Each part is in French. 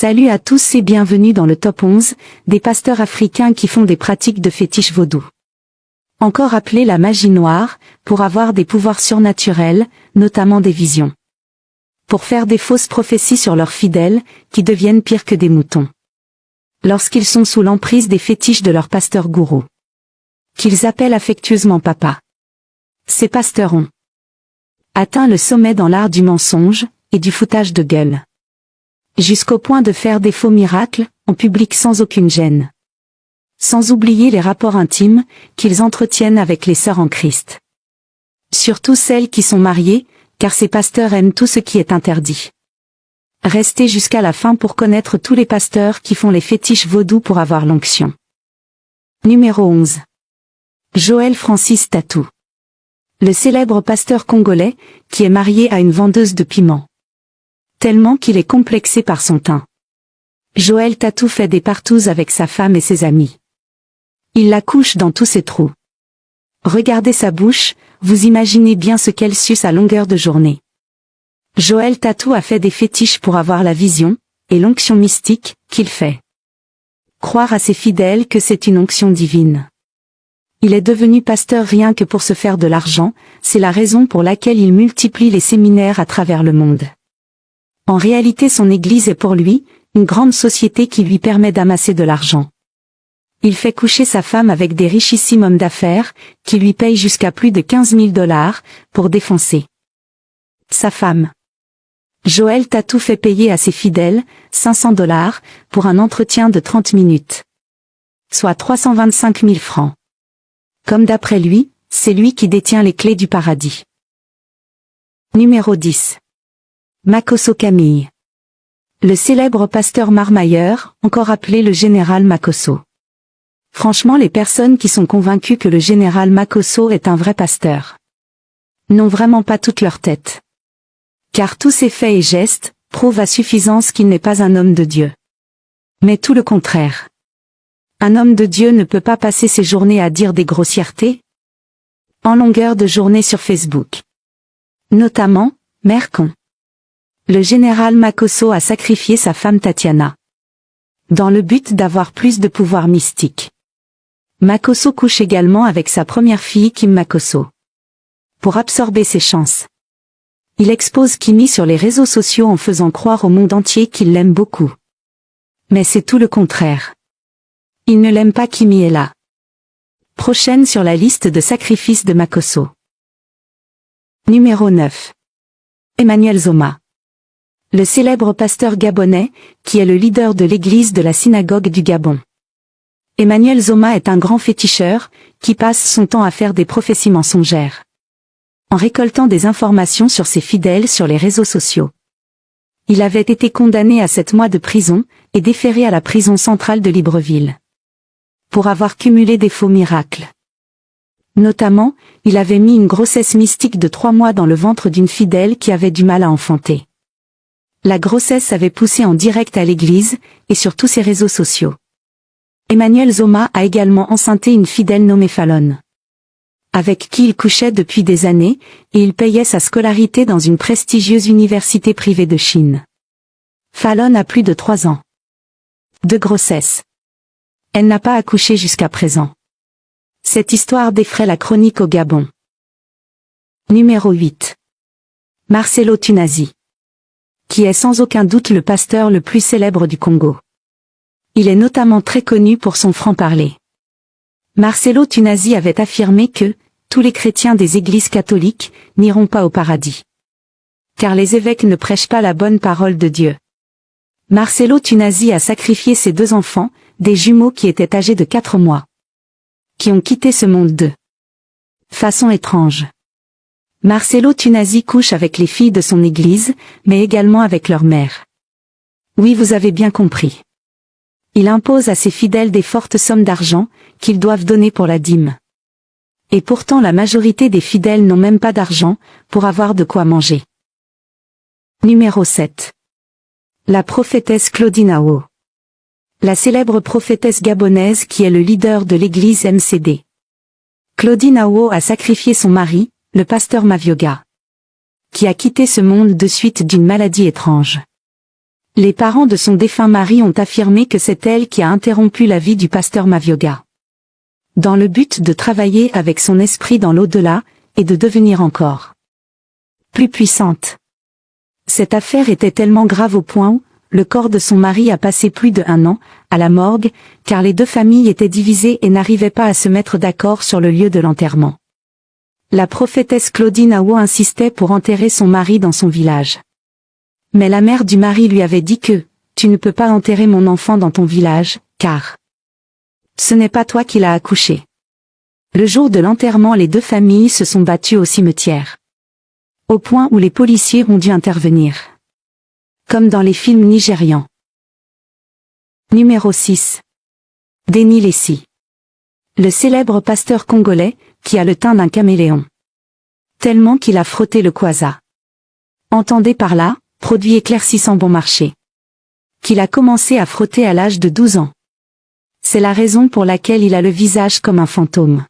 Salut à tous et bienvenue dans le top 11 des pasteurs africains qui font des pratiques de fétiche vaudou. Encore appelée la magie noire, pour avoir des pouvoirs surnaturels, notamment des visions. Pour faire des fausses prophéties sur leurs fidèles, qui deviennent pires que des moutons. Lorsqu'ils sont sous l'emprise des fétiches de leur pasteur gourou. Qu'ils appellent affectueusement papa. Ces pasteurs ont atteint le sommet dans l'art du mensonge et du foutage de gueule. Jusqu'au point de faire des faux miracles, en public sans aucune gêne. Sans oublier les rapports intimes, qu'ils entretiennent avec les sœurs en Christ. Surtout celles qui sont mariées, car ces pasteurs aiment tout ce qui est interdit. Restez jusqu'à la fin pour connaître tous les pasteurs qui font les fétiches vaudous pour avoir l'onction. Numéro 11. Joël Francis Tatou. Le célèbre pasteur congolais, qui est marié à une vendeuse de piments. Tellement qu'il est complexé par son teint. Joël Tatou fait des partous avec sa femme et ses amis. Il la couche dans tous ses trous. Regardez sa bouche, vous imaginez bien ce qu'elle suce à longueur de journée. Joël Tatou a fait des fétiches pour avoir la vision, et l'onction mystique, qu'il fait. Croire à ses fidèles que c'est une onction divine. Il est devenu pasteur rien que pour se faire de l'argent, c'est la raison pour laquelle il multiplie les séminaires à travers le monde. En réalité son église est pour lui, une grande société qui lui permet d'amasser de l'argent. Il fait coucher sa femme avec des richissimes hommes d'affaires, qui lui payent jusqu'à plus de 15 000 $, pour défoncer sa femme. Joël Tatou fait payer à ses fidèles, 500 $, pour un entretien de 30 minutes. Soit 325 000 francs. Comme d'après lui, c'est lui qui détient les clés du paradis. Numéro 10. Makosso Camille. Le célèbre pasteur marmailleur, encore appelé le général Makosso. Franchement, les personnes qui sont convaincues que le général Makosso est un vrai pasteur n'ont vraiment pas toute leur tête. Car tous ses faits et gestes prouvent à suffisance qu'il n'est pas un homme de Dieu. Mais tout le contraire. Un homme de Dieu ne peut pas passer ses journées à dire des grossièretés en longueur de journée sur Facebook. Notamment, Mercon. Le général Makosso a sacrifié sa femme Tatiana. Dans le but d'avoir plus de pouvoir mystique. Makosso couche également avec sa première fille Kim Makosso. Pour absorber ses chances. Il expose Kimi sur les réseaux sociaux en faisant croire au monde entier qu'il l'aime beaucoup. Mais c'est tout le contraire. Il ne l'aime pas. Kimi est là. Prochaine sur la liste de sacrifices de Makosso. Numéro 9. Emmanuel Zoma. Le célèbre pasteur gabonais, qui est le leader de l'église de la synagogue du Gabon. Emmanuel Zoma est un grand féticheur, qui passe son temps à faire des prophéties mensongères. En récoltant des informations sur ses fidèles sur les réseaux sociaux. Il avait été condamné à 7 mois de prison, et déféré à la prison centrale de Libreville. Pour avoir cumulé des faux miracles. Notamment, il avait mis une grossesse mystique de 3 mois dans le ventre d'une fidèle qui avait du mal à enfanter. La grossesse avait poussé en direct à l'église, et sur tous ses réseaux sociaux. Emmanuel Zoma a également enceinté une fidèle nommée Fallon. Avec qui il couchait depuis des années, et il payait sa scolarité dans une prestigieuse université privée de Chine. Fallon a plus de 3 ans de grossesse. Elle n'a pas accouché jusqu'à présent. Cette histoire défraie la chronique au Gabon. Numéro 8. Marcelo Tunasi. Qui est sans aucun doute le pasteur le plus célèbre du Congo. Il est notamment très connu pour son franc-parler. Marcelo Tunasi avait affirmé que tous les chrétiens des églises catholiques n'iront pas au paradis. Car les évêques ne prêchent pas la bonne parole de Dieu. Marcelo Tunasi a sacrifié ses 2 enfants, des jumeaux qui étaient âgés de 4 mois. Qui ont quitté ce monde de façon étrange. Marcelo Tunasi couche avec les filles de son église, mais également avec leur mère. Oui, vous avez bien compris. Il impose à ses fidèles des fortes sommes d'argent, qu'ils doivent donner pour la dîme. Et pourtant la majorité des fidèles n'ont même pas d'argent, pour avoir de quoi manger. Numéro 7. La prophétesse Claudine Ao. La célèbre prophétesse gabonaise qui est le leader de l'église MCD. Claudine Ao a sacrifié son mari, le pasteur Mavioga. Qui a quitté ce monde de suite d'une maladie étrange. Les parents de son défunt mari ont affirmé que c'est elle qui a interrompu la vie du pasteur Mavioga, dans le but de travailler avec son esprit dans l'au-delà, et de devenir encore plus puissante. Cette affaire était tellement grave au point où, le corps de son mari a passé plus de 1 an, à la morgue, car les deux familles étaient divisées et n'arrivaient pas à se mettre d'accord sur le lieu de l'enterrement. La prophétesse Claudine Awo insistait pour enterrer son mari dans son village. Mais la mère du mari lui avait dit que, tu ne peux pas enterrer mon enfant dans ton village, car ce n'est pas toi qui l'as accouché. Le jour de l'enterrement, les deux familles se sont battues au cimetière, au point où les policiers ont dû intervenir, comme dans les films nigérians. Numéro 6. Denny Lessi. Le célèbre pasteur congolais, qui a le teint d'un caméléon, tellement qu'il a frotté le kwasa. Entendez par là, produit éclaircissant bon marché, qu'il a commencé à frotter à l'âge de 12 ans. C'est la raison pour laquelle il a le visage comme un fantôme.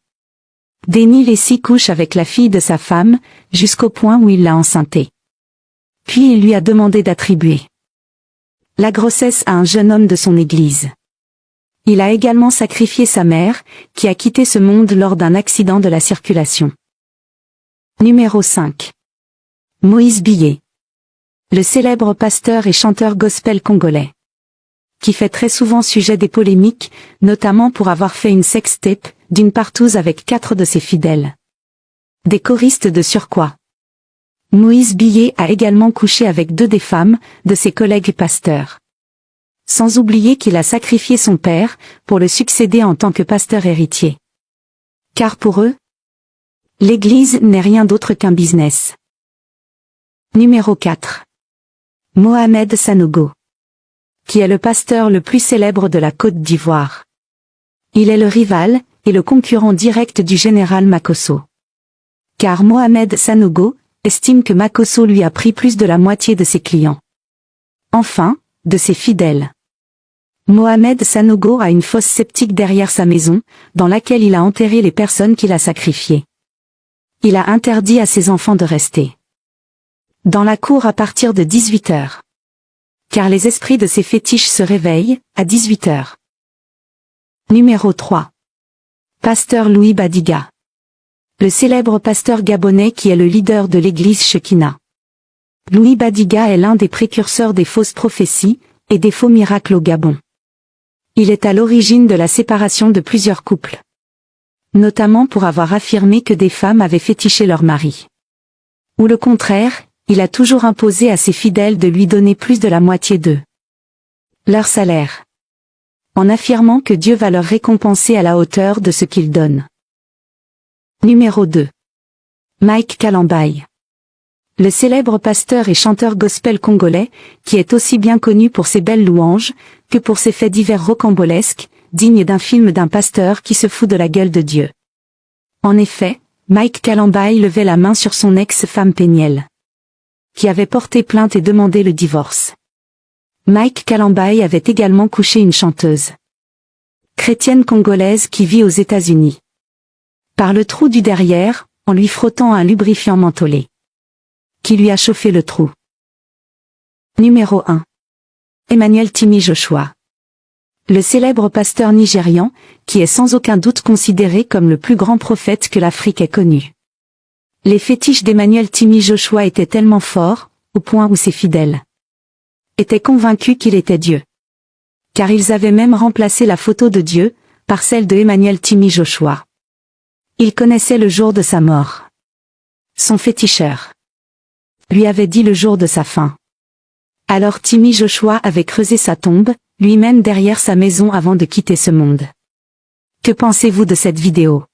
Denny Lessi couche avec la fille de sa femme, jusqu'au point où il l'a enceintée. Puis il lui a demandé d'attribuer la grossesse à un jeune homme de son église. Il a également sacrifié sa mère, qui a quitté ce monde lors d'un accident de la circulation. Numéro 5. Moïse Billet. Le célèbre pasteur et chanteur gospel congolais, qui fait très souvent sujet des polémiques, notamment pour avoir fait une sextape, d'une partouze avec 4 de ses fidèles. Des choristes de surcroît. Moïse Billet a également couché avec 2 des femmes, de ses collègues pasteurs. Sans oublier qu'il a sacrifié son père, pour le succéder en tant que pasteur héritier. Car pour eux, l'Église n'est rien d'autre qu'un business. Numéro 4. Mohamed Sanogo, qui est le pasteur le plus célèbre de la Côte d'Ivoire. Il est le rival, et le concurrent direct du général Makosso. Car Mohamed Sanogo estime que Makosso lui a pris plus de la moitié de ses clients. Enfin, de ses fidèles. Mohamed Sanogo a une fosse septique derrière sa maison, dans laquelle il a enterré les personnes qu'il a sacrifiées. Il a interdit à ses enfants de rester dans la cour à partir de 18 heures. Car les esprits de ces fétiches se réveillent, à 18 heures. Numéro 3. Pasteur Louis Badiga. Le célèbre pasteur gabonais qui est le leader de l'église Shekinah. Louis Badiga est l'un des précurseurs des fausses prophéties, et des faux miracles au Gabon. Il est à l'origine de la séparation de plusieurs couples. Notamment pour avoir affirmé que des femmes avaient fétiché leur mari. Ou le contraire, il a toujours imposé à ses fidèles de lui donner plus de la moitié de leur salaire, en affirmant que Dieu va leur récompenser à la hauteur de ce qu'ils donnent. Numéro 2. Mike Kalambaye. Le célèbre pasteur et chanteur gospel congolais, qui est aussi bien connu pour ses belles louanges, que pour ses faits divers rocambolesques, dignes d'un film d'un pasteur qui se fout de la gueule de Dieu. En effet, Mike Kalambaye levait la main sur son ex-femme Péniel, qui avait porté plainte et demandé le divorce. Mike Kalambaye avait également couché une chanteuse chrétienne congolaise qui vit aux États-Unis. Par le trou du derrière, en lui frottant un lubrifiant mentholé, qui lui a chauffé le trou. Numéro 1. Emmanuel Timi Joshua. Le célèbre pasteur nigérian, qui est sans aucun doute considéré comme le plus grand prophète que l'Afrique ait connu. Les fétiches d'Emmanuel Timi Joshua étaient tellement forts, au point où ses fidèles étaient convaincus qu'il était Dieu. Car ils avaient même remplacé la photo de Dieu, par celle de Emmanuel Timi Joshua. Ils connaissaient le jour de sa mort. Son féticheur lui avait dit le jour de sa fin. Alors Timi Joshua avait creusé sa tombe, lui-même derrière sa maison avant de quitter ce monde. Que pensez-vous de cette vidéo?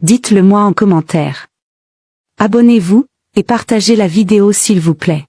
Dites-le moi en commentaire. Abonnez-vous, et partagez la vidéo s'il vous plaît.